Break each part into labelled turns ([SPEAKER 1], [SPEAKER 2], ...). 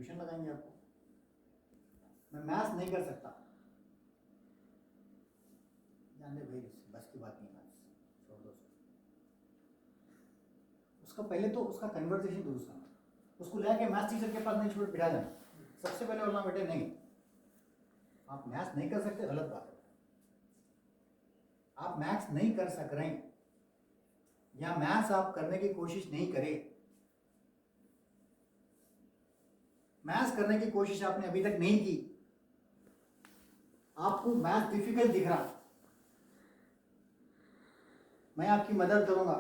[SPEAKER 1] Tuition लगाएंगे आपको। मैं मैथ्स नहीं कर सकता, जान ले भाई बस की बात नहीं, मैथ्स छोड़ दो उसका। पहले तो उसका कन्वर्सेशन दुरुस्त करना, उसको लेके मैथ्स टीचर के पास नहीं छोड़ बिठा देना। सबसे पहले बोलना बेटे नहीं, आप मैथ्स नहीं कर सकते, गलत बात है। आप मैथ्स नहीं कर सक रहे हैं या मैथ्स आप करने की कोशिश नहीं करें, मैथ्स करने की कोशिश आपने अभी तक नहीं की, आपको मैथ्स डिफिकल्ट दिख रहा, मैं आपकी मदद करूंगा,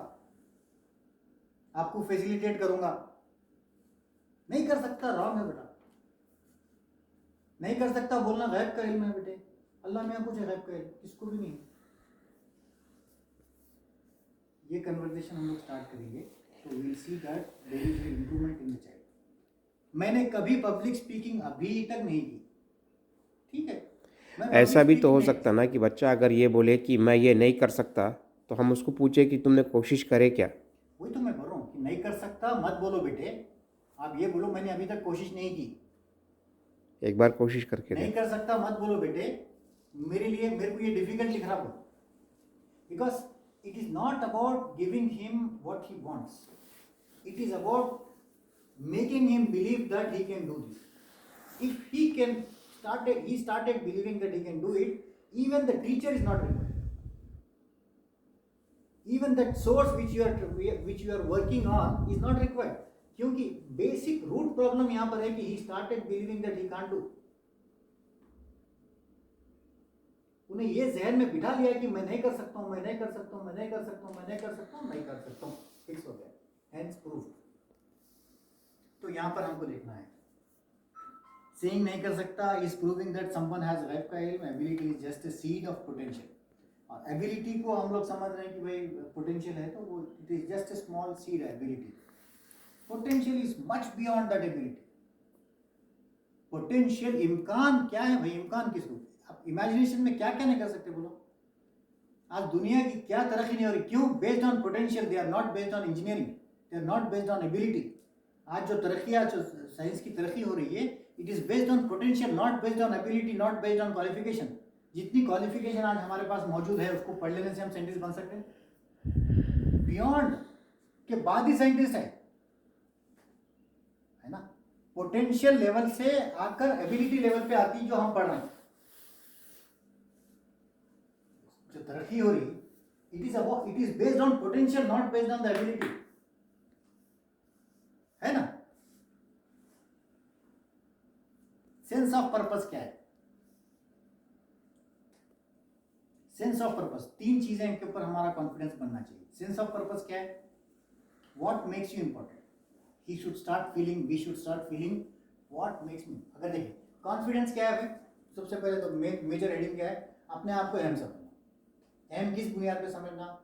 [SPEAKER 1] आपको फैसिलिटेट करूंगा। नहीं कर सकता, रॉन्ग है बेटा। नहीं कर सकता बोलना गैब का इल्म है बेटे, अल्लाह में कुछ है गैब का इल्म, किसको भी नहीं। ये कन्वर्सेशन हम लोग स्टार्ट करेंगे तो we will see that there is improvement in the child. मैंने कभी पब्लिक स्पीकिंग अभी तक नहीं की, ठीक है।
[SPEAKER 2] ऐसा भी तो हो सकता ना कि बच्चा अगर ये बोले कि मैं ये नहीं कर सकता, तो हम उसको पूछे कि तुमने कोशिश करे क्या।
[SPEAKER 1] वही तो मैं बोल रहा हूँ कि नहीं कर सकता मत बोलो बेटे, आप ये बोलो मैंने अभी तक कोशिश नहीं की।
[SPEAKER 2] एक बार कोशिश करके
[SPEAKER 1] नहीं कर सकता मत बोलो बेटे, मेरे को ये डिफिकल्ट लिख रहा बोलो, because it is not about giving him what he wants, it is about making him believe that he can do this. If he started believing that he can do it, even the teacher is not required. Even that source which you are working on is not required. क्योंकि basic root problem यहाँ पर है कि he started believing that he can't do. उन्हें ये जहन में बिठा लिया कि मैं नहीं कर सकता हूँ, मैं नहीं कर सकता हूँ, मैं नहीं कर सकता हूँ, मैं नहीं कर सकता हूँ, नहीं कर सकता हूँ, फिक्स हो गया, hence proved. तो यहाँ पर हमको देखना है, सेइंग नहीं कर सकता is proving that someone has गैब का इल्म, ability is just a seed of potential. और एबिलिटी को हम लोग समझ रहे हैं कि भाई पोटेंशियल है तो वो it is just a small seed है ability. Potential is much beyond that ability. Potential इम्कान क्या है भाई, इम्कान किस रूप, आप इमेजिनेशन में क्या क्या नहीं कर सकते बोलो। आज दुनिया की क्या तरक्की नहीं हो रही, क्यों? Based on potential, they are not based on engineering, they are not based on ability. आज जो तरक्की, आज जो साइंस की तरक्की हो रही है, it is based on potential, not based on ability, not based on qualification. जितनी क्वालिफिकेशन आज हमारे पास मौजूद है उसको पढ़ लेने से हम साइंटिस्ट बन सकते हैं, बियॉन्ड के बाद ही साइंटिस्ट है ना। पोटेंशियल लेवल से आकर एबिलिटी लेवल पे आती जो हम पढ़ रहे हैं, जो तरक्की हो रही, it is based on potential, not based on the ability, है ना। सेंस ऑफ पर्पस क्या है? सेंस ऑफ पर्पस, तीन चीजें इनके ऊपर हमारा कॉन्फिडेंस बनना चाहिए। सेंस ऑफ पर्पस क्या है? What makes you important, he should start feeling, we should start feeling what makes me. अगर देखिए कॉन्फिडेंस क्या है भाई, सबसे पहले तो मेजर हेडिंग क्या है, अपने आप को अहम समझना। अहम किस बुनियाद पे समझना?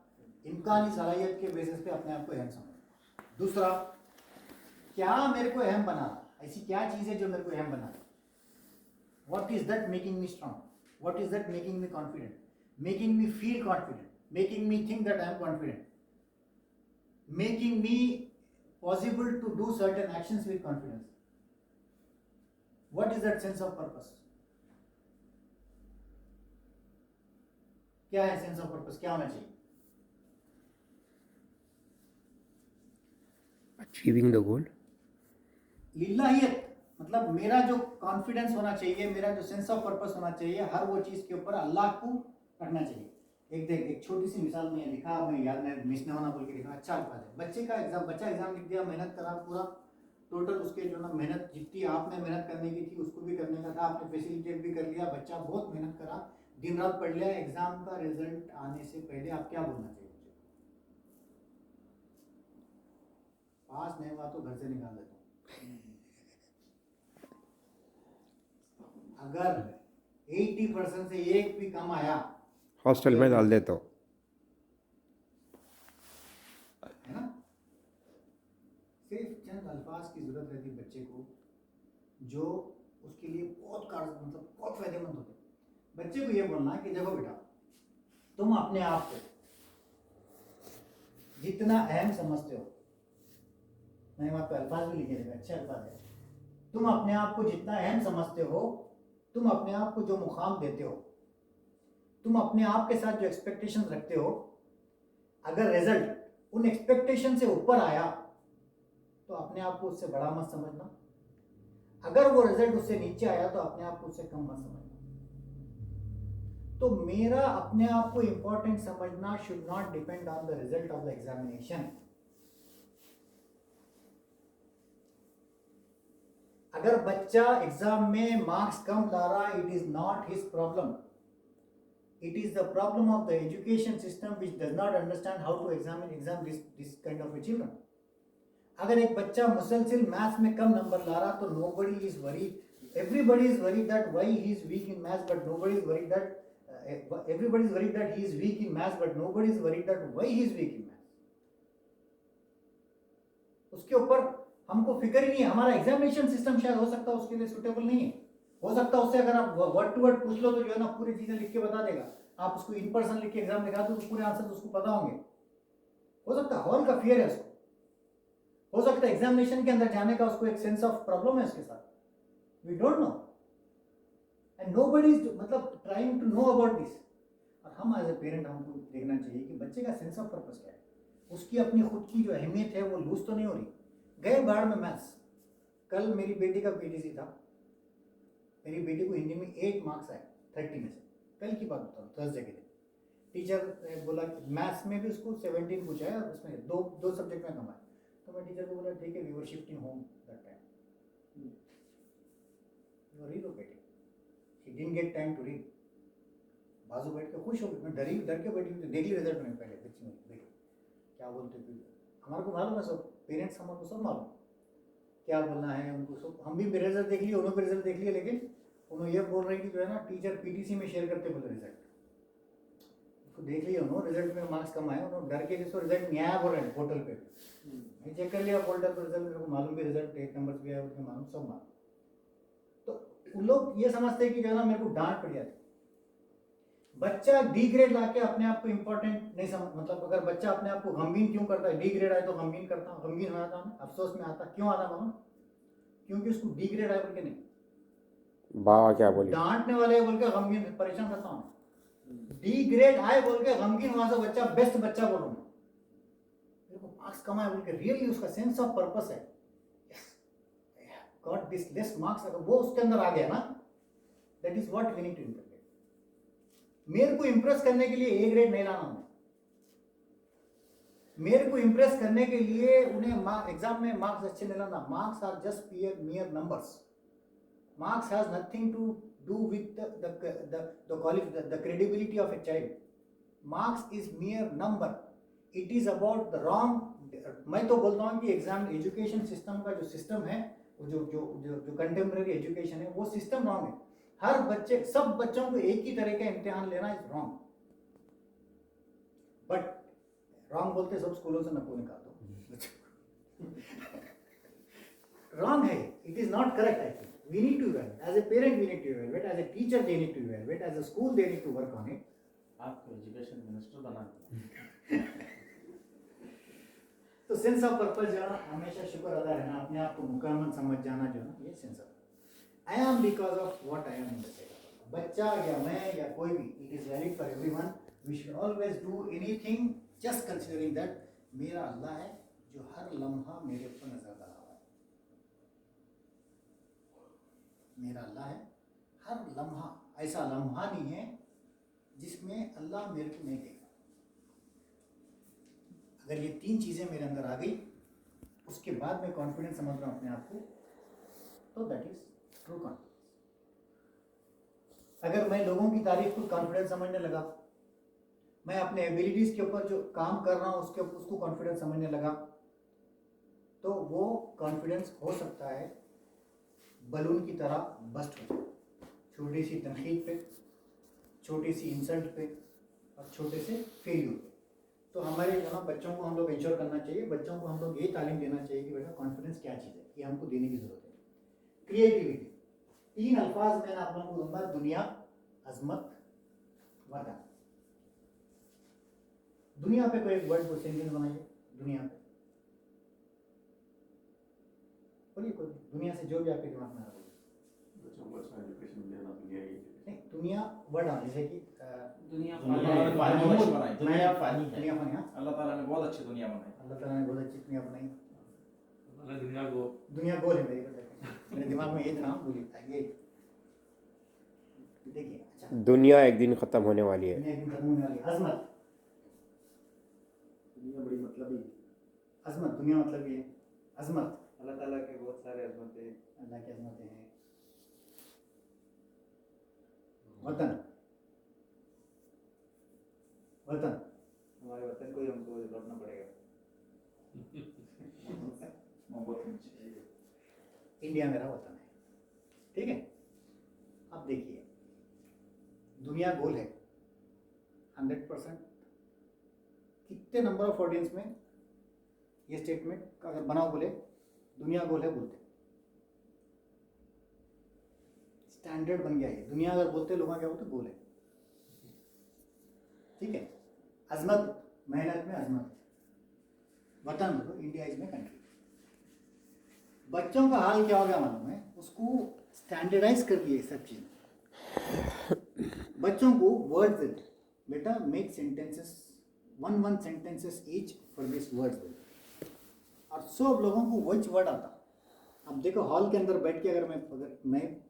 [SPEAKER 1] इम्कानी सलाहियत के बेसिस पे अपने आप को अहम समझना। दूसरा, क्या मेरे को अहम बना, ऐसी क्या चीज है जो मेरे को अहम बना, what is that making me strong, what is that making me confident, making me feel confident, making me think that I am confident, making me possible to do certain actions with confidence. What is that sense of purpose? क्या है sense of purpose, क्या होना चाहिए?
[SPEAKER 2] Achieving the goal,
[SPEAKER 1] लिल्लाहियत, मतलब मेरा जो confidence होना चाहिए, मेरा जो सेंस ऑफ पर्पस होना चाहिए, हर वो चीज के ऊपर अल्लाह को रखना चाहिए। एक छोटी सी मिसाल में लिखा, मैं याद नहीं, मिस ना होना बोल के लिखा, अच्छा अल्फाज है। बच्चा एग्जाम लिख दिया, मेहनत करा पूरा, टोटल उसके जो ना मेहनत जितनी आपने मेहनत करने की थी उसको भी करने का था, आपने फैसिलिटेट भी कर लिया, बच्चा बहुत मेहनत करा, दिन रात पढ़ लिया, एग्जाम का रिजल्ट आने से पहले आप क्या बोलना चाहिए? पास नहीं हुआ तो घर से निकाल देता हूँ। अगर 80% से एक भी कम आया,
[SPEAKER 2] हॉस्टल में डाल देता हूँ,
[SPEAKER 1] है ना। सिर्फ चंद अल्फाज की जरूरत रहती है बच्चे को, जो उसके लिए मतलब बहुत फायदेमंद होते। बच्चे को ये बोलना कि देखो बेटा, तुम अपने आप को जितना अहम समझते हो, मैंने वहां पे अल्फाज भी लिखे थे, अच्छे अल्फाज है, तुम अपने आप को जितना अहम समझते हो, तुम अपने आप को जो मुकाम देते हो, तुम अपने आप के साथ जो एक्सपेक्टेशंस रखते हो, अगर रिजल्ट उन एक्सपेक्टेशन से ऊपर आया तो अपने आप को उससे बड़ा मत समझना, अगर वो रिजल्ट उससे नीचे आया तो अपने आप को उससे कम मत समझना। तो मेरा अपने आप को इंपॉर्टेंट समझना should not depend on the result of the examination. अगर बच्चा एग्जाम में मार्क्स कम ला रहा, it is not his problem, it is the problem of the education system which does not understand how to exam this kind of a children. अगर एक बच्चा मुसलसिल maths में कम number ला रहा तो nobody is worried, everybody is worried that why he is weak in maths, but nobody is worried that everybody is worried that he is weak in maths, but nobody is worried that why he is weak in maths. उसके ऊपर हमको फिक्र ही नहीं है। हमारा examination system शायद हो सकता है उसके लिए सुटेबल नहीं है, हो सकता है उससे अगर आप वर्ड टू वर्ड पूछ लो तो जो है ना पूरी चीजें लिख के बता देगा, आप उसको इन पर्सन लिख के एग्जाम दिखा दो तो पूरे आंसर उसको पता होंगे। हो सकता है हॉल का फियर है उसको, हो सकता है एग्जामिनेशन के अंदर जाने का उसको एक सेंस ऑफ प्रॉब्लम है उसके साथ, we don't know and nobody is मतलब trying to know about this. और हम एज ए पेरेंट हमको देखना चाहिए कि बच्चे का सेंस ऑफ पर्पस क्या है, उसकी अपनी खुद की जो अहमियत है वो लूज तो नहीं हो रही। गए बाढ़ में मैथ्स, कल मेरी बेटी का पीटीसी था, मेरी बेटी को हिंदी में 8 मार्क्स आए 30 में से, कल की बात बता रहा हूँ, थर्सडे के दिन। टीचर बोला मैथ्स में भी उसको 17 पूछा है और उसमें दो सब्जेक्ट में कम आए, तो मैं टीचर को बोला ठीक है, we were shifting home that time, you are relocating, he didn't get time to read. बाजू बैठ के खुश हो गई, मैं डर के बैठी थी, देख ली रिजल्ट में पहले बच्ची में बेटी क्या बोलते थे, हमारे को मालूम है सब, पेरेंट्स हमारे को सब मालूम क्या बोलना है उनको सब। हम भी रिजल्ट देख लिए, उन्होंने भी रिजल्ट देख लिया, लेकिन उन्होंने ये बोल रहे कि जो है ना टीचर पीटीसी में शेयर करते बोले रिजल्ट, उसको देख लिया उन्होंने, रिजल्ट में मार्क्स कम आए, उन्होंने डर के जिसको रिजल्ट नहीं आया बोल रहे हैं पोर्टल पे, मैं चेक कर लिया पोर्टल पर रिजल्ट, मेरे को मालूम भी रिजल्ट 8 नंबर भी आया, उनको मालूम सब मालूम। तो उन लोग ये समझते हैं कि जो है ना मेरे को डांट पड़ जाती। बच्चा डी ग्रेड लाके अपने आप को इंपॉर्टेंट नहीं समझ, मतलब अगर बच्चा अपने आप को गमगीन क्यों करता है, डी ग्रेड आए तो गमगीन करता हूँ, गमगीन हो जाता हूँ, अफसोस में आता, क्यों आता मालूम, क्योंकि उसको डी ग्रेड आए बोल के नहीं,
[SPEAKER 2] बाबा क्या बोली,
[SPEAKER 1] डांटने वाले बोल के गमगीन परेशान करता हूँ। डी ग्रेड आए बोल के गमगीन वहां से बच्चा बेस्ट बच्चा बोलूंगा, मेरे को मार्क्स कम आए बोल के रियली उसका सेंस ऑफ पर्पस है, गॉट दिस लेस मार्क्स, अगर वो उसके अंदर आ गया ना, that is what we need to implement. मेरे को इंप्रेस करने के लिए ए ग्रेड नहीं लाना उन्हें, मेरे को इंप्रेस करने के लिए उन्हें एग्जाम में मार्क्स अच्छे नहीं लाना। Marks are just mere numbers. Marks has nothing to do with the credibility of a child. Marks is mere number. It is about the wrong. मैं तो बोलता हूँ कि एग्जाम एजुकेशन सिस्टम का जो सिस्टम है, जो कंटेम्प्रेरी एजुकेशन है, वो सिस्टम रॉन्ग है। हर बच्चे, सब बच्चों को एक ही तरह का इम्तिहान लेना इज रॉन्ग, बट रॉन्ग बोलते सब स्कूलों से नको निकाल दो, रॉन्ग है, it is not correct actually. We need to evaluate. As a parent, we need to evaluate. As a teacher, they need to evaluate. As a school, they need to work on it.
[SPEAKER 3] आपको education minister बना दिया।
[SPEAKER 1] तो sense of purpose जो है ना, हमेशा शुक्र अदा रहना, अपने आप को मुकम्मल समझ जाना जो है ना, ये sense of I am because of what I am in the second. बच्चा या मैं या कोई भी, it is valid for everyone. We should always do anything just considering that मेरा अल्लाह है जो हर लम्हा मेरे ऊपर नजर डाला हुआ है, मेरा अल्लाह है हर लम्हा, ऐसा लम्हा नहीं है जिसमें अल्लाह मेरे को नहीं देगा। अगर ये 3 चीज़ें मेरे अंदर आ गई, उसके बाद मैं कॉन्फिडेंस समझ रहा हूँ अपने आप को, तो दैट इज ट्रू कॉन्फिडेंस। अगर मैं लोगों की तारीफ को कॉन्फिडेंस समझने लगा, मैं अपने एबिलिटीज के ऊपर जो काम कर रहा हूँ उसको कॉन्फिडेंस समझने लगा, तो वो कॉन्फिडेंस हो सकता है बलून की तरह बस्ट हो जाए, छोटी सी तनकीद पे, छोटी सी इंसल्ट पे और छोटे से फेलियर पे। तो हमारे जो ना बच्चों को हम लोग इंश्योर करना चाहिए, बच्चों को हम लोग ये तालीम देना चाहिए कि बेटा कॉन्फिडेंस क्या चीज़ है, ये हमको देने की जरूरत है। क्रिएटिविटी, 3 अल्फाज मैंने आप लोगों को दूंगा, दुनिया, अजमत, वतन। दुनिया पे कोई एक वर्ड को सेंटेंस बनाइए, दुनिया पे बोलिए कोई दुनिया से जो भी आपके दिमाग में आ रहा है
[SPEAKER 3] बच्चों को अच्छा एजुकेशन देना तो यही
[SPEAKER 1] नहीं, दुनिया वर्ड आ जैसे कि
[SPEAKER 4] दुनिया
[SPEAKER 3] दुनिया
[SPEAKER 4] फानी
[SPEAKER 3] फानी
[SPEAKER 4] है।
[SPEAKER 3] बनाई, दुनिया फानी है।
[SPEAKER 1] दुनिया फनी, हाँ,
[SPEAKER 3] अल्लाह ताला ने बहुत अच्छी दुनिया बनाई।
[SPEAKER 1] अल्लाह ताला ने बहुत अच्छी दुनिया बनाई।
[SPEAKER 4] दुनिया को
[SPEAKER 1] दुनिया गोल है मेरे दिमाग में ये था, बोलिए ये देखिए। अच्छा,
[SPEAKER 2] दुनिया एक दिन ख़त्म होने वाली है।
[SPEAKER 1] दुनिया की खत्म होने वाली अजमत,
[SPEAKER 3] दुनिया बड़ी मतलबी।
[SPEAKER 1] अजमत दुनिया मतलब ये अजमत,
[SPEAKER 3] अल्लाह ताला के बहुत सारे अजमतें।
[SPEAKER 1] अल्लाह की अजमतें हैं। वतन, वतन,
[SPEAKER 3] हमारे वतन को ही हमको लौटना पड़ेगा। मोहब्बत होनी चाहिए।
[SPEAKER 1] इंडिया मेरा वतन है, ठीक है। अब देखिए, दुनिया गोल है 100%। कितने नंबर ऑफ ऑडियंस में ये स्टेटमेंट अगर बनाओ बोले दुनिया गोल है बोलते, स्टैंडर्ड बन गया ये। दुनिया अगर बोलते लोग क्या बोलते, गोल है, ठीक है। अजमत, मेहनत में अजमत, वतन बोलो, इंडिया इज माय कंट्री। बच्चों का हाल क्या हो गया मालूम है, उसको स्टैंडर्डाइज कर दिए सब चीज। बच्चों को वर्ड्स देते, बेटा make sentences, one sentences each for this words देते, और सब लोगों को वही वर्ड आता। अब देखो हॉल के अंदर बैठ के अगर मैं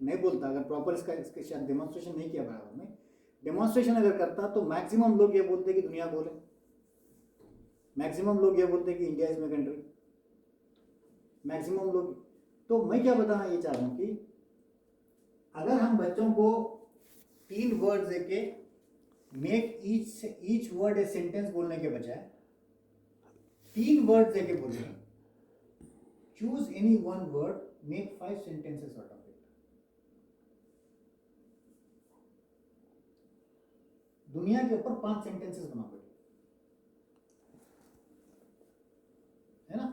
[SPEAKER 1] नहीं बोलता, अगर प्रॉपर इसके शायद डेमोन्स्ट्रेशन नहीं किया बराबर में, डेमोन्स्ट्रेशन अगर करता तो मैक्सिमम लोग ये बोलते कि दुनिया गोल है, मैक्सिमम लोग ये बोलते कि India is my country, maximum लोग। तो मैं क्या बताना ये चाह रहा हूँ कि अगर हम बच्चों को 3 वर्ड्स देके make each word a sentence बोलने के बजाय 3 वर्ड्स देके बोले, choose any one word, make 5 sentences out of it। दुनिया के ऊपर 5 सेंटेंसेस बना पड़े, है ना।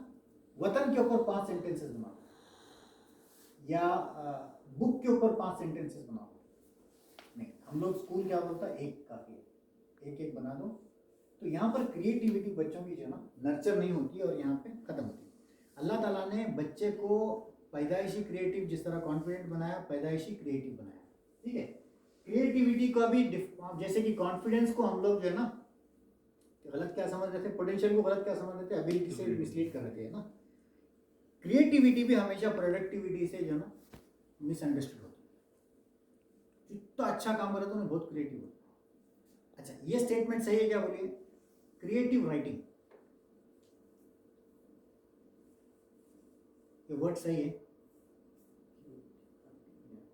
[SPEAKER 1] वतन के ऊपर 5 सेंटेंसेस बनाओ, या बुक के ऊपर 5 सेंटेंसेस बनाओ। नहीं, हम लोग स्कूल क्या बोलता है, एक काफी है, एक बना दो। तो यहाँ पर क्रिएटिविटी बच्चों की जो है ना नर्चर नहीं होती और यहाँ पे खत्म होती है। अल्लाह ताला ने बच्चे को पैदाइशी क्रिएटिव, जिस तरह कॉन्फिडेंट बनाया, पैदाइशी क्रिएटिव बनाया, ठीक है। क्रिएटिविटी का भी जैसे कि कॉन्फिडेंस को हम लोग जो है ना गलत क्या समझ रहे थे, पोटेंशियल को गलत क्या समझ रहे थे, एबिलिटी से मिसलीड कर रहे थे, है ना। क्रिएटिविटी भी हमेशा प्रोडक्टिविटी से जो है ना मिसअंडरस्टूड होती है। जितना अच्छा काम करे तो उन्हें बहुत क्रिएटिव होता है। अच्छा, ये स्टेटमेंट सही है क्या, बोलिए। क्रिएटिव राइटिंग, ये वर्ड सही है।